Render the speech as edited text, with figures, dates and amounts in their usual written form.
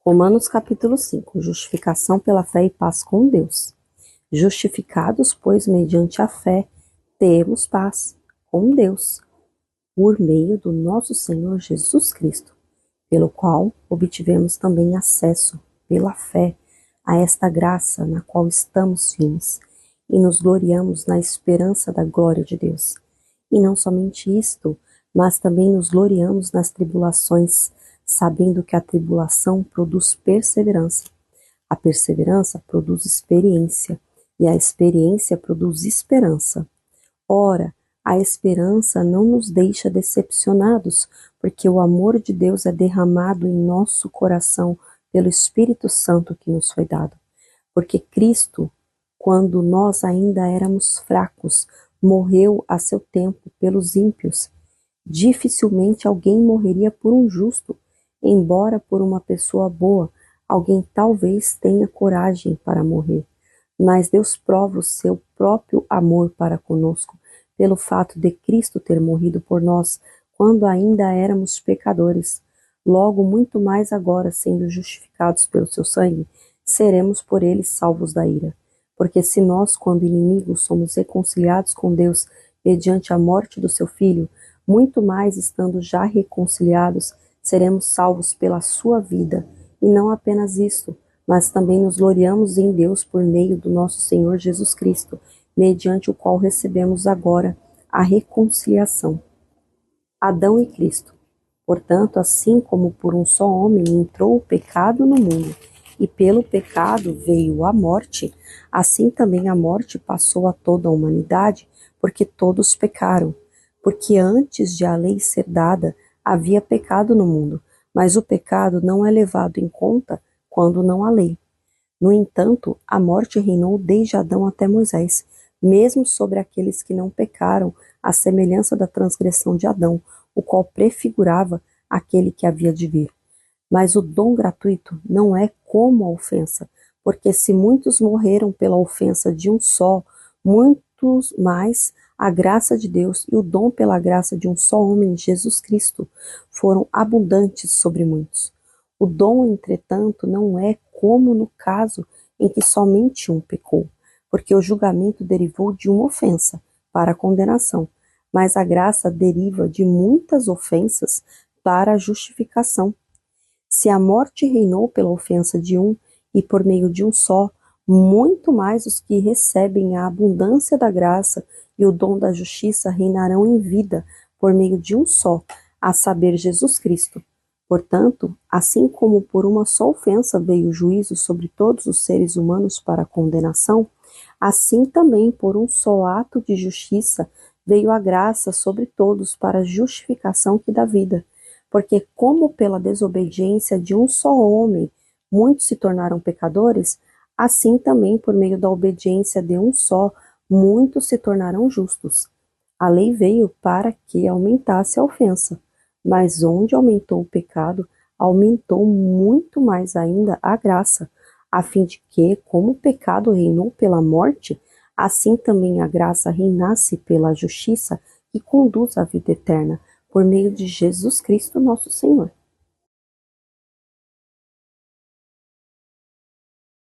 Romanos capítulo 5, justificação pela fé e paz com Deus. Justificados, pois, mediante a fé, temos paz com Deus, por meio do nosso Senhor Jesus Cristo, pelo qual obtivemos também acesso, pela fé, a esta graça na qual estamos firmes, e nos gloriamos na esperança da glória de Deus. E não somente isto, mas também nos gloriamos nas tribulações, sabendo que a tribulação produz perseverança. A perseverança produz experiência, e a experiência produz esperança. Ora, a esperança não nos deixa decepcionados, porque o amor de Deus é derramado em nosso coração pelo Espírito Santo que nos foi dado. Porque Cristo, quando nós ainda éramos fracos, morreu a seu tempo pelos ímpios. Dificilmente alguém morreria por um justo, embora por uma pessoa boa, alguém talvez tenha coragem para morrer. Mas Deus prova o seu próprio amor para conosco, pelo fato de Cristo ter morrido por nós, quando ainda éramos pecadores. Logo, muito mais agora, sendo justificados pelo seu sangue, seremos por ele salvos da ira. Porque se nós, quando inimigos, somos reconciliados com Deus mediante a morte do seu Filho, muito mais, estando já reconciliados, seremos salvos pela sua vida. E não apenas isso, mas também nos gloriamos em Deus por meio do nosso Senhor Jesus Cristo, mediante o qual recebemos agora a reconciliação. Adão e Cristo. Portanto, assim como por um só homem entrou o pecado no mundo, e pelo pecado veio a morte, assim também a morte passou a toda a humanidade, porque todos pecaram. Porque antes de a lei ser dada, havia pecado no mundo, mas o pecado não é levado em conta quando não há lei. No entanto, a morte reinou desde Adão até Moisés, mesmo sobre aqueles que não pecaram, à semelhança da transgressão de Adão, o qual prefigurava aquele que havia de vir. Mas o dom gratuito não é como a ofensa, porque se muitos morreram pela ofensa de um só, muitos mais a graça de Deus e o dom pela graça de um só homem, Jesus Cristo, foram abundantes sobre muitos. O dom, entretanto, não é como no caso em que somente um pecou, porque o julgamento derivou de uma ofensa para a condenação, mas a graça deriva de muitas ofensas para a justificação. Se a morte reinou pela ofensa de um, e por meio de um só, muito mais os que recebem a abundância da graça e o dom da justiça reinarão em vida por meio de um só, a saber, Jesus Cristo. Portanto, assim como por uma só ofensa veio o juízo sobre todos os seres humanos para a condenação, assim também por um só ato de justiça veio a graça sobre todos para a justificação que dá vida. Porque como pela desobediência de um só homem muitos se tornaram pecadores, assim também por meio da obediência de um só, muitos se tornarão justos. A lei veio para que aumentasse a ofensa, mas onde aumentou o pecado, aumentou muito mais ainda a graça, a fim de que, como o pecado reinou pela morte, assim também a graça reinasse pela justiça que conduz à vida eterna, por meio de Jesus Cristo nosso Senhor.